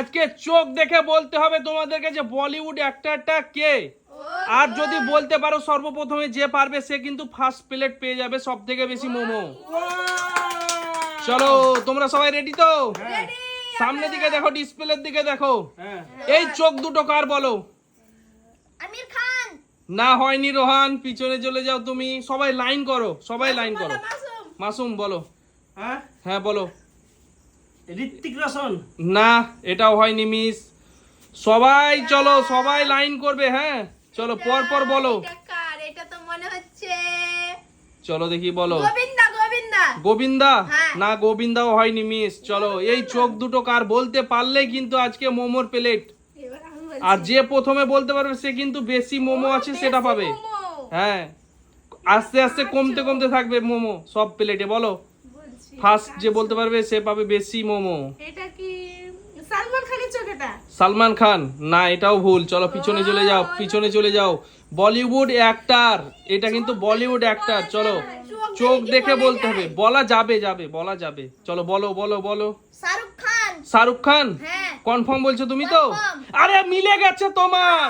আজকে চোখ দেখে বলতে হবে তোমাদেরকে যে বলিউড অ্যাক্টরটা কে। আর যদি বলতে পারো সর্বপ্রথমে যে পারবে সে কিন্তু ফার্স্ট প্লেট পেয়ে যাবে সব থেকে বেশি মোমো। চলো তোমরা সবাই রেডি তো? সামনের দিকে দেখো, ডিসপ্লের দিকে দেখো। এই চোখ দুটো কার বলো? আমির খান। না হয়নি রোহান, পিছনে চলে যাও তুমি। সবাই লাইন করো, সবাই লাইন করো। মাসুম বলো। হ্যাঁ বলো। ঋত্বিক রোশন। না এটাও হয়নি মিস। সবাই চলো, সবাই লাইন করবে। হ্যাঁ চলো পর পর বলো। এটা তো মনে হচ্ছে চলো দেখি বলো। গোবিন্দা। গোবিন্দা। গোবিন্দা? হ্যাঁ। না গোবিন্দাও হয়নি মিস। চলো এই চোখ দুটো কার বলতে পারলে কিন্তু আজকে মোমোর প্লেট। আর যে প্রথমে বলতে পারবে সে কিন্তু বেশি মোমো আছে সেটা পাবে। হ্যাঁ আস্তে আস্তে কমতে কমতে থাকবে মোমো সব প্লেটে। বলো ফার্স্ট যে বলতে পারবে সে পাবে বেশি মোমো। এটা কি সালমান খানের চোখ? এটা সালমান খান? না এটাও ভুল। চলো পিছনে চলে যাও, পিছনে চলে যাও। বলিউড অ্যাক্টর, এটা কিন্তু বলিউড অ্যাক্টর। চলো চোখ দেখে বলতে হবে। বলা যাবে, যাবে বলা যাবে। চলো বলো বলো বলো। শাহরুখ খান। শাহরুখ খান? হ্যাঁ। কনফার্ম বলছো তুমি তো? আরে মিলে গেছে তোমার,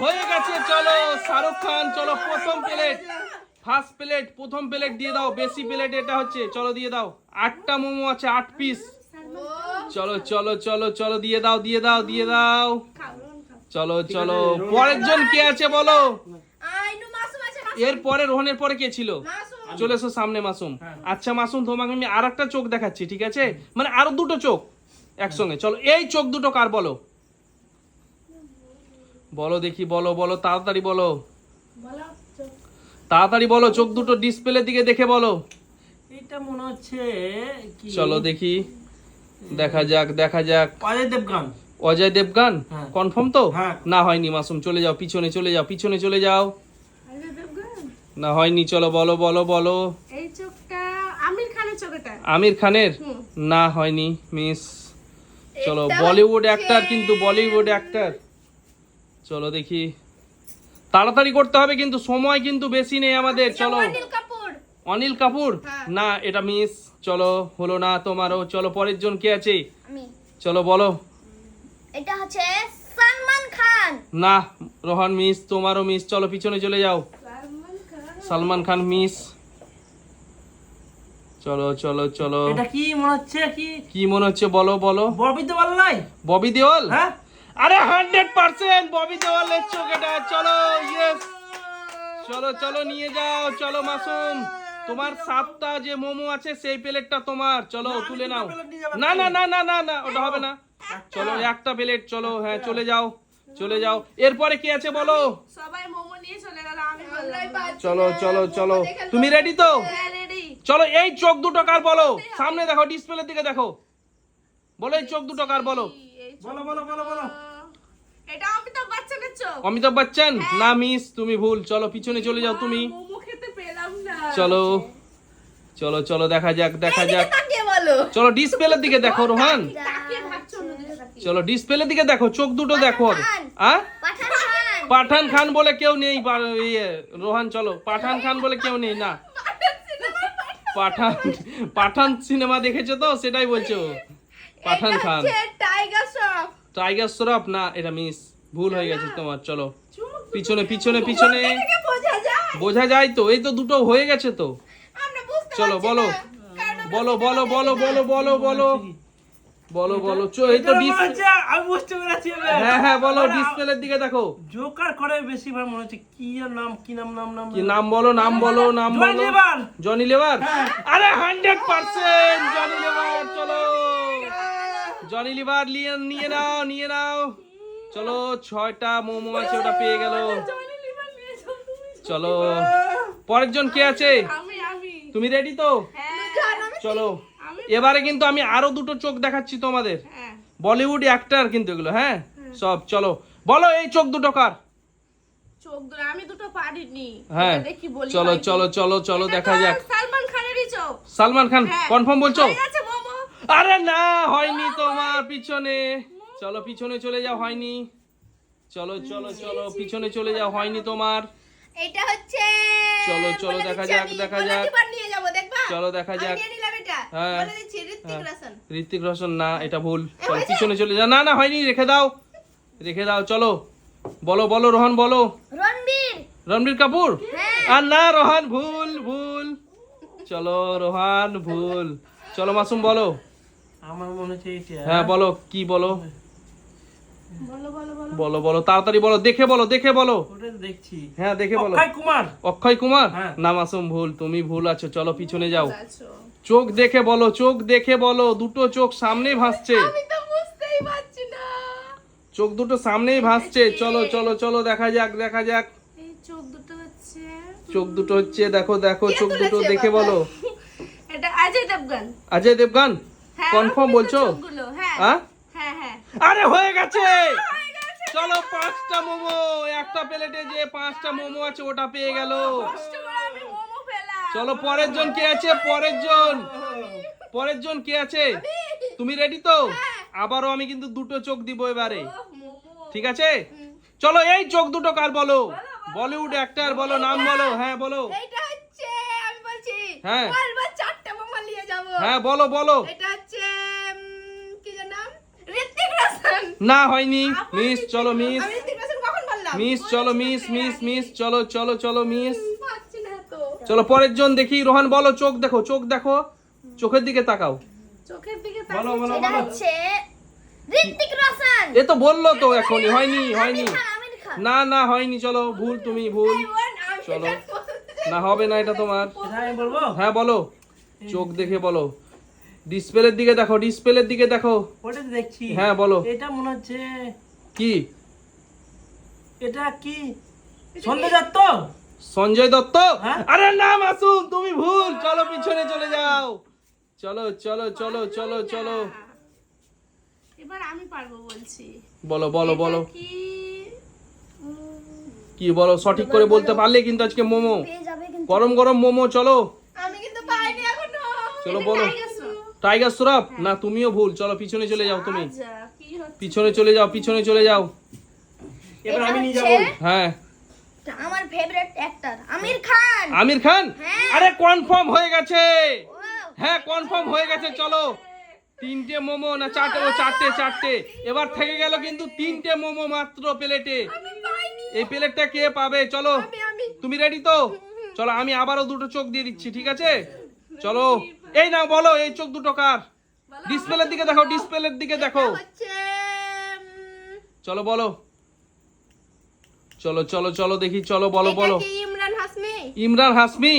হয়ে গেছে। চলো শাহরুখ খান। চলো প্রথম প্লেট, ফার্স্ট প্লেট, প্রথম প্লেট দিয়ে দাও। বেশি প্লেট এটা হচ্ছে, চলো দিয়ে দাও। 8টা মোমো আছে, 8 পিস। চলো চলো চলো চলো দিয়ে দাও, দিয়ে দাও, দিয়ে দাও। চলো চলো পরের জন কে আছে বলো? আইনু মাসুম আছে। এর পরে রোহনের পরে কে ছিল? চলে এসো সামনে মাসুম। আচ্ছা মাসুম তোমাকে আমি আর একটা চোখ দেখাচ্ছি, ঠিক আছে? মানে আরো দুটো চোখ একসঙ্গে। চলো এই চোখ দুটো কার বলো? বলো দেখি, বলো বলো তাড়াতাড়ি বলো, তাড়াতাড়ি বলো। চোখ দুটো ডিসপ্লের দিকে দেখে বলো। এটা মনে হচ্ছে কি? চলো দেখি, দেখা যাক দেখা যাক। অজয় দেবগান। অজয় দেবগান? হ্যাঁ। কনফার্ম তো? হ্যাঁ। না হয়নি মাসুম, চলে যাও পিছনে, চলে যাও পিছনে, চলে যাও। না হয়নি। চলো বলো বলো বলো। এই চোখটা আমির খানের চোখ। এটা আমির খানের? না হয়নি মিস। চলো বলিউড অ্যাক্টর, কিন্তু বলিউড অ্যাক্টর। চলো দেখি, তাড়াতাড়ি করতে হবে কিন্তু, সময় কিন্তু বেশি নেই আমাদের। চলো অনিল কাপুর। অনিল কাপুর? না এটা মিস। চলো হলো না তোমারও। চলো পরের জন কে আছে? আমি। চলো বলো। এটা হচ্ছে সালমান খান। না রোহান মিস, তোমারও মিস। চলো পিছনে চলে যাও। সালমান খান মিস। চলো চলো চলো। এটা কি মনে হচ্ছে? কি মনে হচ্ছে বলো বলো। ববি দেওয়াল নাই? ববি দেওয়াল? হ্যাঁ। আরে 100% ববি দেওয়ালের চোখ এটা। চলো ইয়েস। চলো চলো নিয়ে যাও। চলো মাসুম, তোমার 7টা যে মোমো আছে সেই প্লেটটা তোমার। চলো তুলে নাও। না না না না না না ওটা হবে না। চলো একটা প্লেট। চলো হ্যাঁ চলে যাও, চলে যাও। এরপরে কি আছে বলো? সবাই মোমো নিয়ে চলে গেল, আমি বললাম চলো চলো চলো তুমি রেডি তো? হ্যাঁ রেডি। চলো এই চোখ দুটো কার বলো? সামনে দেখো, ডিসপ্লের দিকে দেখো। বলো এই চোখ দুটো কার বলো? বলো বলো বলো বলো। এটা অমিতাভ বচ্চনের চোখ। অমিতাভ বচ্চন? না মিস, তুমি ভুল। চলো পিছনে চলে যাও তুমি। মোমো খেতে পেলাম না। চলো চলো চলো দেখা যাক দেখা যাক। তাকিয়ে বলো। চলো ডিসপ্লের দিকে দেখো রোহান। তাকিয়ে ভাবছো অন্যদিকে তাকিয়ে। চলো ডিসপ্লের দিকে দেখো, চোখ দুটো দেখো। পাঠান খান। পাঠান খান বলে কেউ নেই রোহান। চলো পাঠান খান বলে কেউ নেই। না পাঠান, পাঠান সিনেমা দেখেছো তো সেটাই বলছো। পাঠান খান। টাইগার শ্রফ। টাইগার শ্রফ? না এটা মিস, ভুল হয়ে গেছে তোমার। চলো পিছনে পিছনে পিছনে। বোঝা যায়। বোঝা যায় তো, এই তো দুটো হয়ে গেছে তো। আমরা বুঝতে চলো পারছি বলো না, কারণ আমরা বলো বলো বলো বলো বলো বলো বলো বলো। এই তো এটা মনে হচ্ছে আমি বুঝতে পেরেছি এবার। হ্যাঁ হ্যাঁ বলো, ডিসপ্লের দিকে দেখো। জোকার করে বেশি ভালো মনে হচ্ছে। কি এর নাম? কি নাম নাম নাম? কি নাম বলো, নাম বলো, নাম জনি বলো। লিভার। Johnny liver? আরে 100% জনি লিভার। চলো জনি লিভার নিয়ে নিয়ে নাও, নিয়ে নাও। চলো 6টা মোমো আছে, ওটা পেয়ে গেল। জনি লিভার নিয়ে যাও তুমি। চলো পরের জন কে আছে? আমি তুমি রেডি তো? হ্যাঁ চলো এবারে কিন্তু আমি আরো দুটো চোখ দেখাচ্ছি তোমাদের। হ্যাঁ। বলিউড অ্যাক্টর কিন্তু এগুলো। হ্যাঁ সব। চলো বলো এই চোখ দুটো কার? চোখ দুটো আমি দুটো পারিনি। হ্যাঁ এটা দেখি বলি। চলো হয় কি। চলো চলো চলো এটা দেখা তো যাক। সালমান খানেরই চোখ। সালমান খান? হ্যাঁ। কনফার্ম বলছো? হয়ে গেছে মোমো। আরে না হয়নি তোমার। পিছনে চলো, পিছনে চলে যাও। হয়নি। চলো চলো চলো পিছনে চলে যাও। হয়নি তোমার। এটা হচ্ছে চলো চলো দেখা যাক দেখা যাক। এবার নিয়ে যাব দেখবা। চলো দেখা যাক। আমি নিয়ে নিলাম এটা। হ্যাঁ। বলে দিচ্ছি ঋত্বিক রোশন। ঋত্বিক রোশন না, এটা ভুল। চলো পিছনে চলে যাও। না না হয়নি, রেখে দাও, রেখে দাও। চলো বলো বলো রোহান বলো। রণবীর। রণবীর কাপুর। হ্যাঁ। আর না রোহান ভুল ভুল। চলো রোহান ভুল। চলো মাসুম বলো। আমার মনে হচ্ছে এটা। হ্যাঁ বলো, কি বলো বলো বলো বলো বলো বলো তাড়াতাড়ি বলো, দেখে বলো, দেখে বলো। ওটা দেখছি। হ্যাঁ দেখে বলো। অক্ষয় কুমার। অক্ষয় কুমার। হ্যাঁ। না মাসুম ভুল, তুমি ভুল আছো। চলো পিছনে যাও। আছো। চোখ দেখে বলো, চোখ দেখে বলো, দুটো চোখ সামনেই ভাসছে, আমি তো বুঝতেই পারছি না। চোখ দুটো সামনেই ভাসছে। চলো চলো চলো দেখা যাক, দেখা যাক। এই চোখ দুটো হচ্ছে চোখ দুটো হচ্ছে, দেখো দেখো চোখ দুটো দেখে বলো। এটা অজয় দেবগন। অজয় দেবগান। হ্যাঁ কনফার্ম ওরকমই তো বলছো? চোখগুলো, হ্যাঁ হ্যাঁ হ্যাঁ হ্যাঁ আরে হয়ে গেছে। চলো 5টা মোমো, একটা প্লেটে যে 5টা মোমো আছে ওটা পেয়ে গেল। কষ্ট করে আমি মোমো পেলাম। চলো পরের জন কে আছে? পরের জন, পরের জন কে আছে? তুমি রেডি তো? আবারও আমি কিন্তু দুটো চোখ দিব এবারে, মোমো। ঠিক আছে? চলো এই চোখ দুটো কার বলো? বলিউড অ্যাক্টর বলো, নাম বলো। হ্যাঁ বলো। এটা হচ্ছে, আমি বলছি, হ্যাঁ। বলবো 4টা মোমো নিয়ে যাব। হ্যাঁ বলো বলো। এটা হচ্ছে কি যেন নাম? ঋত্বিক রোশন। না হয়নি, মিস। চলো মিস, আমি ঋত্বিক রোশন কখন বললাম? মিস। চলো মিস মিস মিস। চলো চলো চলো মিস। পাচ্ছি না তো। চলো পরের জন দেখি। রোহান বলো, চোখ দেখো, চোখ দেখো, চোখের দিকে তাকাও। চোখের দিকে বলো তাকিয়ে বলো এটা বলো। হচ্ছে ঋত্বিক রোশন। এ তো বললো তো এখনই, হয়নি হয়নি। আমির খান। না না হয়নি। চলো ভুল, তুমি ভুল। চলো না হবে না এটা তোমার। এটা আমি বলবো। হ্যাঁ বলো, চোখ দেখে বলো, ডিসপ্লের দিকে দেখো, ডিসপ্লের দিকে দেখো। ওটা তো দেখছি। হ্যাঁ, বলো। এটা মনে হচ্ছে কি? এটা কি সন্ধ্যা দত্ত? সঞ্জয় দত্ত। হ্যাঁ? আরে না মাসুম, তুমি ভুল। চলো পিছনে চলে যাও। চলো চলো চলো চলো চলো। এবার আমি পারবো বলছি। বলো বলো বলো, এটা কি কি বলো, সঠিক করে বলতে পারলে কিন্তু আজকে মোমো, পেয়ে যাবে কিন্তু। গরম গরম মোমো। চলো আমি কিন্তু পাইনি এখনো। চলো বলো। টাইগার শ্রফ। না তুমিও ভুল। চলো পিছনে চলে যাও, তুমি আচ্ছা, কি হচ্ছে? পিছনে চলে যাও, পিছনে চলে যাও। এবার আমি নিয়ে এটা যাবো। হচ্ছে হ্যাঁ আমার ফেভারিট অ্যাক্টর আমির খান। আমির খান। হ্যাঁ। আরে কনফার্ম হয়ে গেছে। ও, হ্যাঁ কনফার্ম হয়ে গেছে। চলো 3টে মোমো, না 4টে, ও 4টে 4টে। এবার থেকে গেল কিন্তু 3টে মোমো মাত্র প্লেটে। আমি পাইনি। এই প্লেটটা কে পাবে? চলো আমি তুমি রেডি তো? চলো আমি আবারও দুটো চোখ দিয়ে দিচ্ছি, ঠিক আছে? চলো এই নাও, বলো এই চোখ দুটো কার? ডিসপ্লের দিকে দেখো, ডিসপ্লের দিকে দেখো। হচ্ছে চলো বলো। চলো চলো চলো দেখি, চলো বলো এটা বলো। কি ইমরান হাসমি? ইমরান হাসমি।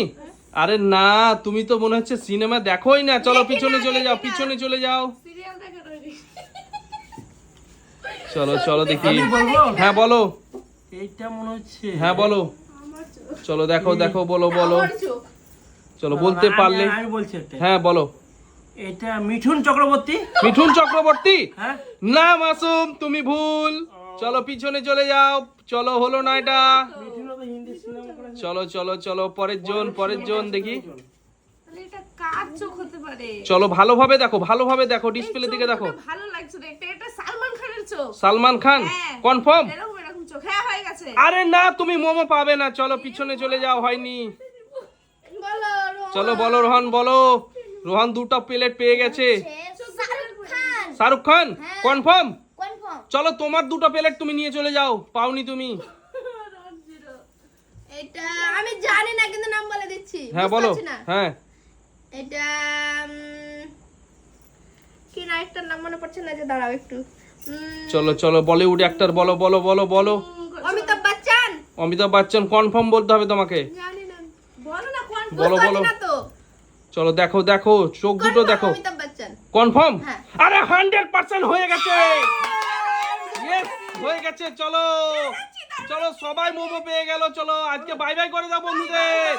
আরে না, তুমি তো মনে হচ্ছে সিনেমা দেখোই না। চলো দেখি পিছনে না, চলে যাও, দেখি না। পিছনে চলে যাও। সিরিয়াল দেখা রইনি। চলো চলো দেখি। আমি বলবো। হ্যাঁ বলো। এইটা মনে হচ্ছে। হ্যাঁ বলো। আমার চোখ। চলো দেখো দেখো, বলো বলো। আমার চোখ। চলো বলতে পারলে। আমি বলছি একটা। হ্যাঁ বলো। এটা মিঠুন চক্রবর্তী। মিঠুন চক্রবর্তী। হ্যাঁ। না মাসুম, তুমি ভুল। চলো পিছনে চলে যাও। চলো হলো না এটা। মিঠুন তো হিন্দি সিনেমা করেছে। চলো চলো চলো পরের জন, পরের জন দেখি। তাহলে এটা কার চোখ হতে পারে? চলো ভালোভাবে দেখো, ভালোভাবে দেখো, ডিসপ্লে দিকে দেখো। চোখটা ভালো লাগছে দেখতে। এটা সালমান খানের চোখ। সালমান খান। হ্যাঁ। কনফার্ম? এরকম এরকম চোখ। হ্যাঁ হয়ে গেছে। আরে না, তুমি মোমো পাবে না। চলো পিছনে চলে যাও, হয়নি। বলো রোহন। চলো বলো রোহান বলো। রোহান দুটো প্লেট পেয়ে গেছে। শাহরুখ খান। শাহরুখ খান। হ্যাঁ। কনফার্ম? কনফার্ম। চলো তোমার দুটো প্লেট তুমি নিয়ে চলে যাও, পাওনি তুমি। এটা আমি জানি না কিন্তু নাম বলে দিচ্ছি। হ্যাঁ বুঝতে বলো। পারছি না। হ্যাঁ এটা কি না, একটা নাম মনে পড়ছে না, যে দাঁড়াও একটু। চলো চলো বলিউড অ্যাক্টর বলো বলো বলো বলো। অমিতাভ বচ্চন। অমিতাভ বচ্চন। কনফার্ম বলতে হবে তোমাকে। জানি না। বলো না কোন বলো বুঝতে বলো। পারছি না তো। চলো দেখো দেখো, চোখ দুটো Confirm দেখো। অমিতাভ বচ্চন। কনফার্ম? হ্যাঁ। আরে 100% হয়ে গেছে। ইয়েস হয়ে গেছে। চলো চলো সবাই মোমো পেয়ে গেল। চলো আজকে বাই বাই করে দাও বন্ধুদের।